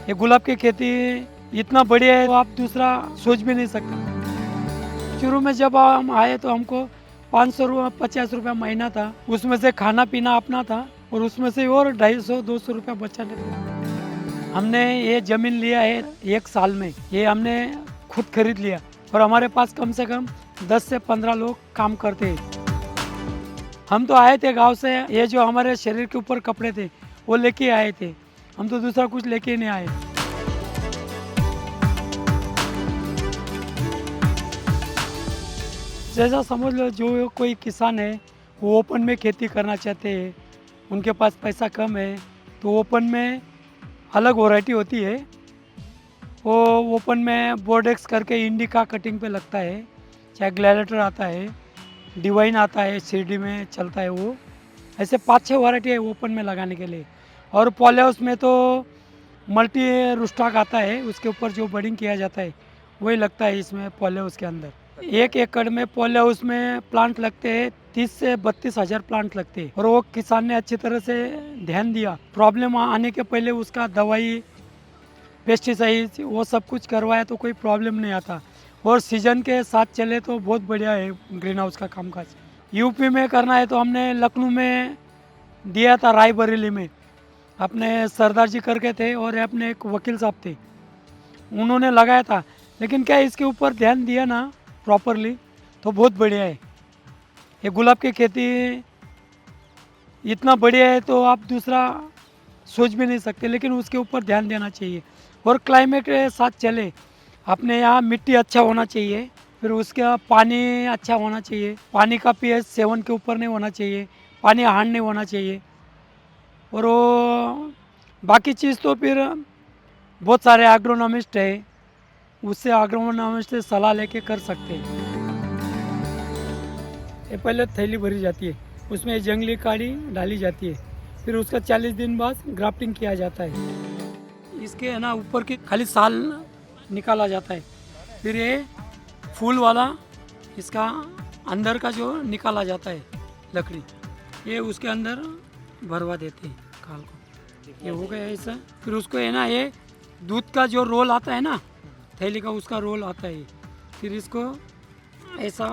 ये गुलाब की खेती इतना बढ़िया है, तो आप दूसरा सोच भी नहीं सकते। शुरू में जब हम आए तो हमको 550 रुपया महीना था, उसमें से खाना पीना अपना था और उसमें से और 250-200 रुपया बचा लेते थे। हमने ये ज़मीन लिया है 1 साल में, ये हमने खुद खरीद लिया और हमारे पास कम से कम 10 से 15 लोग काम करते हैं। हम तो आए थे गांव से, ये जो हमारे शरीर के ऊपर कपड़े थे वो लेके आए थे, हम तो दूसरा कुछ लेके नहीं आए। जैसा समझ लो, जो कोई किसान है वो ओपन में खेती करना चाहते हैं, उनके पास पैसा कम है तो ओपन में अलग वैरायटी होती है। वो ओपन में बोर्डेक्स करके इंडिका कटिंग पे लगता है, चाहे ग्लैडिएटर आता है, डिवाइन आता है, सीडी में चलता है वो। ऐसे 5-6 वैरायटी है ओपन में लगाने के लिए। और पॉली हाउस में तो मल्टी रूस्टॉक आता है, उसके ऊपर जो बडिंग किया जाता है वही लगता है इसमें पॉली हाउस के अंदर। 1 एकड़ में पॉली हाउस में प्लांट लगते हैं, 30 से 32 हज़ार प्लांट लगते हैं। और वो किसान ने अच्छी तरह से ध्यान दिया, प्रॉब्लम आने के पहले उसका दवाई, पेस्टिसाइड वो सब कुछ करवाया तो कोई प्रॉब्लम नहीं आता। और सीजन के साथ चले तो बहुत बढ़िया है ग्रीन हाउस का कामकाज। यूपी में करना है तो हमने लखनऊ में दिया था, रायबरेली में अपने सरदार जी करके थे और अपने एक वकील साहब थे, उन्होंने लगाया था। लेकिन क्या इसके ऊपर ध्यान दिया ना प्रॉपरली तो बहुत बढ़िया है। ये गुलाब की खेती इतना बढ़िया है तो आप दूसरा सोच भी नहीं सकते, लेकिन उसके ऊपर ध्यान देना चाहिए और क्लाइमेट के साथ चले। अपने यहाँ मिट्टी अच्छा होना चाहिए, फिर उसका पानी अच्छा होना चाहिए, पानी का पीएच 7 के ऊपर नहीं होना चाहिए, पानी हार्ड नहीं होना चाहिए। और वो बाकी चीज़ तो फिर बहुत सारे एग्रोनॉमिस्ट है, उससे एग्रोनॉमिस्ट से सलाह लेके कर सकते हैं। ये पहले थैली भरी जाती है, उसमें जंगली काड़ी डाली जाती है, फिर उसका 40 दिन बाद ग्राफ्टिंग किया जाता है। इसके है ना ऊपर की खाली साल निकाला जाता है, फिर ये फूल वाला इसका अंदर का जो निकाला जाता है लकड़ी, ये उसके अंदर भरवा देते हैं खाल को। ये हो गया ऐसा। फिर उसको है ना, ये दूध का जो रोल आता है ना थैली का, उसका रोल आता है। फिर इसको ऐसा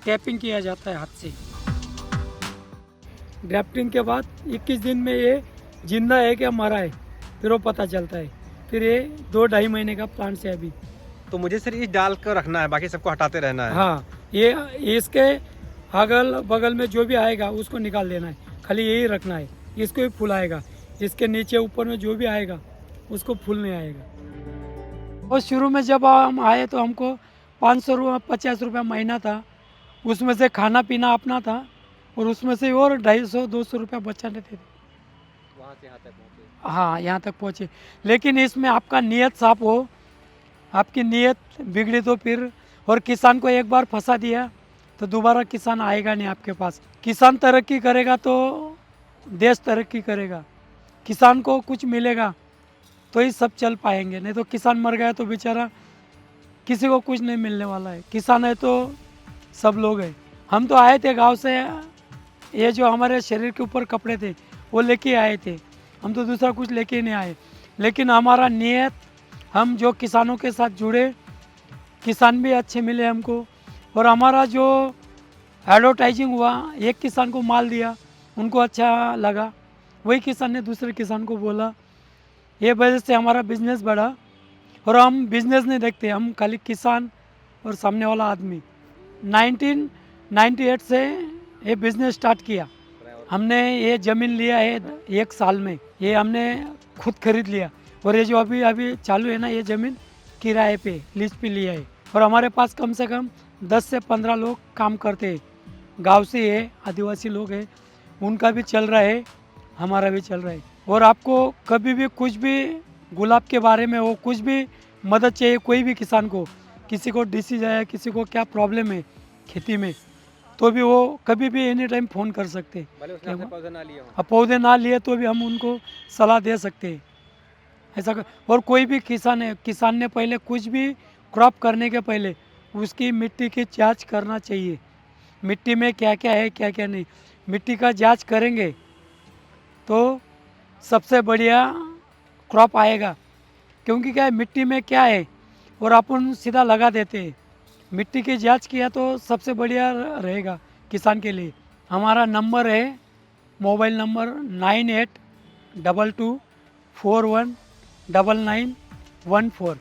टैपिंग किया जाता है हाथ से। ग्राफ्टिंग के बाद 21 दिन में ये जिंदा है क्या मरा है फिर वो पता चलता है। फिर ये 2-2.5 महीने का प्लांट से अभी। तो मुझे सिर्फ ये डाल कर रखना है, बाकी सबको हटाते रहना है। हाँ, ये इसके अगल बगल में जो भी आएगा उसको निकाल देना है, खाली यही रखना है। इसको ही फूल आएगा, इसके नीचे ऊपर में जो भी आएगा उसको फूल नहीं आएगा। और शुरू में जब हम आए तो हमको 550 रुपया महीना था, उसमें से खाना पीना अपना था और उसमें से और 250-200 रुपया बचा लेते थे। वहाँ से यहाँ तक पहुँचे। हाँ, यहाँ तक पहुँचे। लेकिन इसमें आपका नीयत साफ हो, आपकी नीयत बिगड़ी तो फिर, और किसान को एक बार फंसा दिया तो दोबारा किसान आएगा नहीं आपके पास। किसान तरक्की करेगा तो देश तरक्की करेगा, किसान को कुछ मिलेगा तो ही सब चल पाएंगे, नहीं तो किसान मर गया तो बेचारा किसी को कुछ नहीं मिलने वाला है। किसान है तो सब लोग हैं। हम तो आए थे गांव से, ये जो हमारे शरीर के ऊपर कपड़े थे वो लेके आए थे, हम तो दूसरा कुछ लेके नहीं आए। लेकिन हमारा नियत, हम जो किसानों के साथ जुड़े, किसान भी अच्छे मिले हमको, और हमारा जो एडवर्टाइजिंग हुआ, एक किसान को माल दिया, उनको अच्छा लगा, वही किसान ने दूसरे किसान को बोला, ये वजह से हमारा बिजनेस बढ़ा। और हम बिजनेस नहीं देखते, हम खाली किसान और सामने वाला आदमी। 1998 से ये बिज़नेस स्टार्ट किया हमने। ये ज़मीन लिया है 1 साल में, ये हमने खुद खरीद लिया। और ये जो अभी अभी चालू है ना, ये ज़मीन किराए पे, लीज पे लिया है। और हमारे पास कम से कम 10 से 15 लोग काम करते हैं, गांव से है, आदिवासी लोग हैं, उनका भी चल रहा है, हमारा भी चल रहा है। और आपको कभी भी कुछ भी गुलाब के बारे में हो, कुछ भी मदद चाहिए, कोई भी किसान को, किसी को डिसीज आया, किसी को क्या प्रॉब्लम है खेती में, तो भी वो कभी भी एनी टाइम फ़ोन कर सकते हैं। भले उसने आपसे पौधे ना लिए हों। पौधे ना लिए तो भी हम उनको सलाह दे सकते हैं, ऐसा कर। और कोई भी किसान है, किसान ने पहले कुछ भी क्रॉप करने के पहले उसकी मिट्टी की जांच करना चाहिए, मिट्टी में क्या क्या है क्या क्या नहीं। मिट्टी का जांच करेंगे तो सबसे बढ़िया क्रॉप आएगा। क्योंकि क्या है मिट्टी में क्या है और अपन सीधा लगा देते हैं। मिट्टी की जांच किया तो सबसे बढ़िया रहेगा किसान के लिए। हमारा नंबर है मोबाइल नंबर 9822419914।